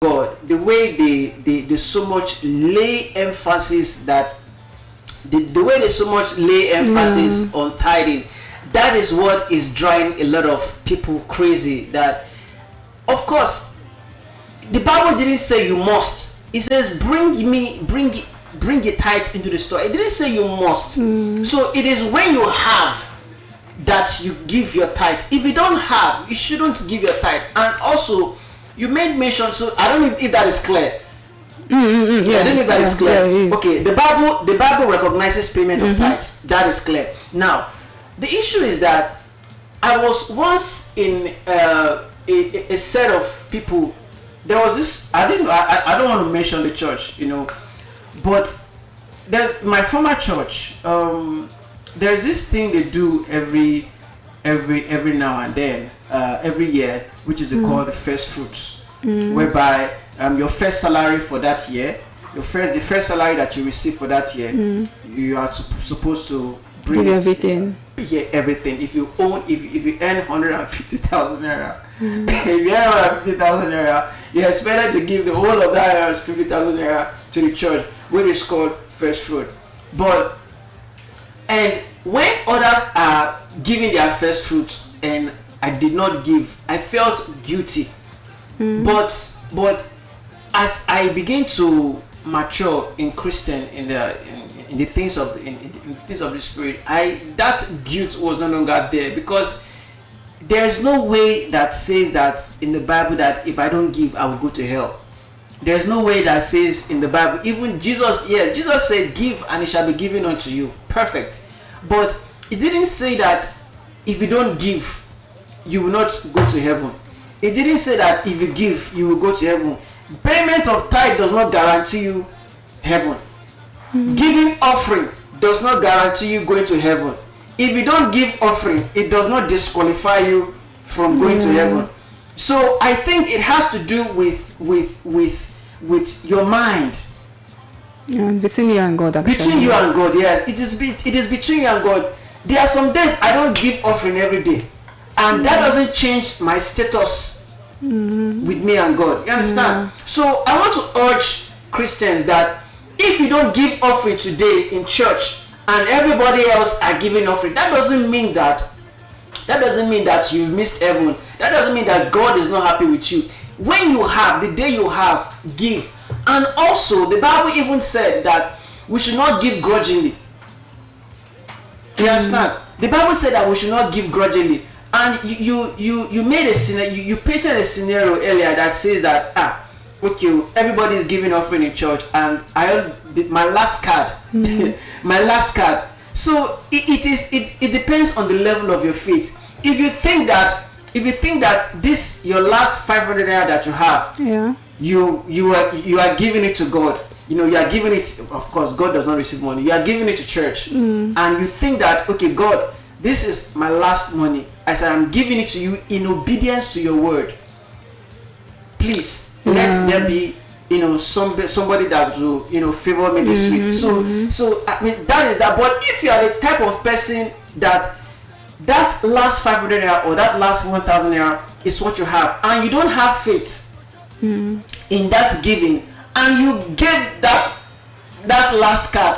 God, the way they so much lay emphasis that the way they so much lay emphasis on tithing, that is what is driving a lot of people crazy. That, of course, the Bible didn't say you must. It says bring a tithe into the store. It didn't say you must. So it is when you have that you give your tithe. If you don't have, you shouldn't give your tithe. And also, you made mention, so I don't know if that is clear. Yeah, I don't know if that is clear. Yeah, okay, the Bible recognizes payment of tithe. That is clear. Now, the issue is that I was once in a set of people. There was this. I don't want to mention the church, but there's my former church. There's this thing they do every now and then, every year, which is called the first fruits, whereby your first salary for that year, the first salary that you receive for that year, you are supposed to bring everything. Yeah, everything. If you earn 150,000 naira, if you earn 150,000 naira, you're expected to give the whole of that 150,000 naira to the church, which is called first fruit. And when others are giving their first fruit and I did not give, I felt guilty. But as I begin to mature in Christian in the things of the spirit, that guilt was no longer there, because there is no way that says that in the Bible that if I don't give, I will go to hell. There's no way that says in the Bible. Even Jesus said, give and it shall be given unto you. Perfect. But it didn't say that if you don't give, you will not go to heaven. It didn't say that if you give, you will go to heaven. Payment of tithe does not guarantee you heaven. Giving offering does not guarantee you going to heaven. If you don't give offering, it does not disqualify you from going to heaven. So I think it has to do with your mind. Between you and God, actually. Between you and God, yes. It is between you and God. There are some days I don't give offering every day, and that doesn't change my status with me and God. You understand? So I want to urge Christians that if you don't give offering today in church and everybody else are giving offering, that doesn't mean that you've missed heaven. That doesn't mean that God is not happy with you. When you have, the day you have, give. And also, the Bible even said that we should not give grudgingly. You understand? The Bible said that we should not give grudgingly. And you made a scenario, you painted a scenario earlier that says that okay, everybody is giving offering in church, and my last card, my last card. So it depends on the level of your faith. If you think that this your last 500 naira that you have, you are giving it to God. You are giving it. Of course, God does not receive money. You are giving it to church, and you think that, okay, God, this is my last money. I said I'm giving it to you in obedience to your word. Please let there be somebody that will favor me this week. So I mean, that is that. But if you are the type of person that last 500 naira or that last 1,000 naira is what you have, and you don't have faith in that giving, and you get that last card,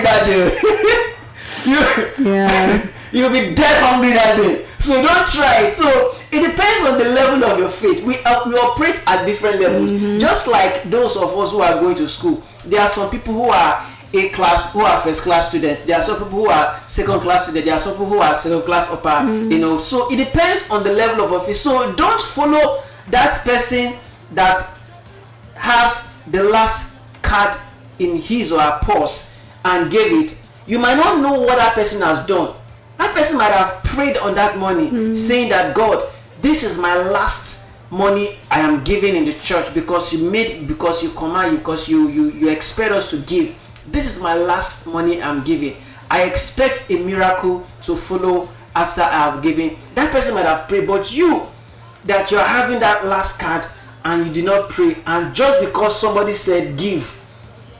that day. You'll be dead hungry that day. So don't try it. So it depends on the level of your faith. We operate at different levels. Just like those of us who are going to school, there are some people who are A class, who are first class students. There are some people who are second class students. There are some people who are second class upper. So it depends on the level of office. So don't follow that person that has the last card in his or her purse and gave it. You might not know what that person has done. That person might have prayed on that money, saying that, God, this is my last money I am giving in the church, because you command, because you expect us to give. This is my last money I'm giving. I expect a miracle to follow after I have given. That person might have prayed, but you are having that last card and you did not pray, and just because somebody said give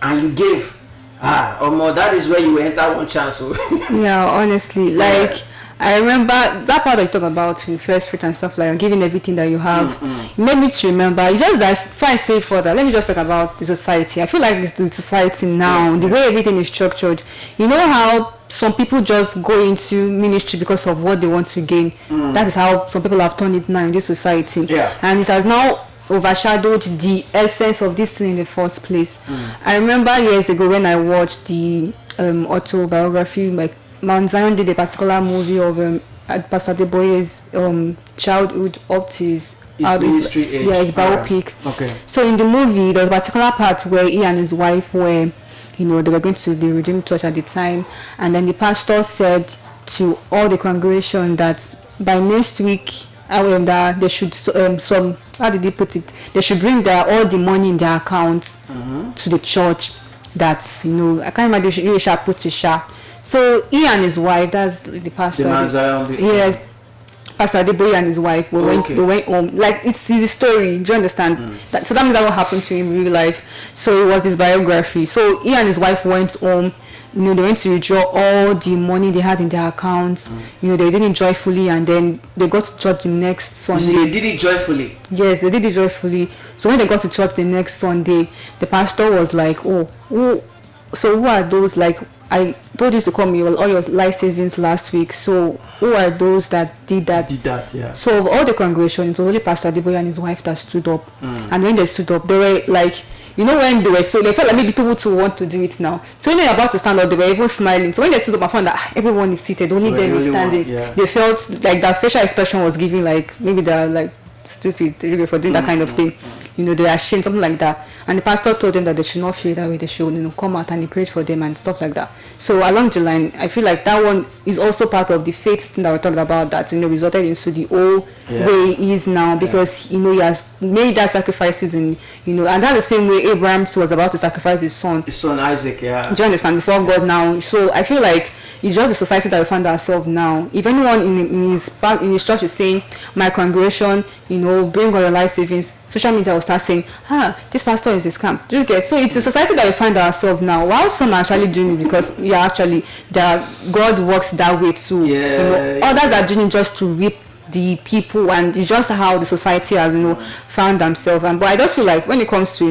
and you gave, that is where you enter one chance. Yeah, honestly, like I remember that part that you talk about in first fruit and stuff like that, giving everything that you have. It made me to remember. It's just that if I say further, let me just talk about the society. I feel like the society now, the way everything is structured. You know how some people just go into ministry because of what they want to gain. That is how some people have turned it now in this society. Yeah. And it has now overshadowed the essence of this thing in the first place. I remember years ago when I watched the autobiography, like Mount Zion did a particular movie of Pastor Deboye's childhood up to his ministry age. Yeah, his biopic. Okay. So in the movie, there was a particular part where he and his wife were, they were going to the Redeemed Church at the time, and then the pastor said to all the congregation that by next week, that they should how did he put it? They should bring all the money in their account to the church. That I can't imagine you shall put it sharp. So he and his wife, that's the pastor. Yes, Pastor Adeboye and his wife went home. Like it's his story. Do you understand? So that means that what happened to him in real life. So it was his biography. So he and his wife went home. They went to withdraw all the money they had in their accounts. They did it joyfully, and then they got to church the next Sunday. They did it joyfully. Yes, they did it joyfully. So when they got to church the next Sunday, the pastor was like, so who are those? Like, I told you to call me all your life savings last week. So who are those that did that? Yeah. So of all the congregation, it was only Pastor Adeboye and his wife that stood up. And when they stood up, they were like, when they felt like maybe people too want to do it now. So when they were about to stand up, they were even smiling. So when they stood up, I found that everyone is seated, only them is standing. They felt like that facial expression was giving like maybe they're like stupid for doing that kind of thing. They're ashamed, something like that. And the pastor told them that they should not feel that way. They should come out, and he prayed for them and stuff like that. So along the line, I feel like that one is also part of the faith thing that we talked about, that resulted into the old way he is now, because he has made that sacrifices, and and that's the same way Abraham was about to sacrifice his son Isaac. Do you understand, before God now? So I feel like it's just the society that we find ourselves now. If anyone in his church is saying, my congregation, bring all your life savings, social media will start saying, this pastor is a scam. Do you get? So it's the society that we find ourselves now. While some are actually doing it because God works that way too. Others are doing it just to reap the people, and it's just how the society has found themselves. But I just feel like when it comes to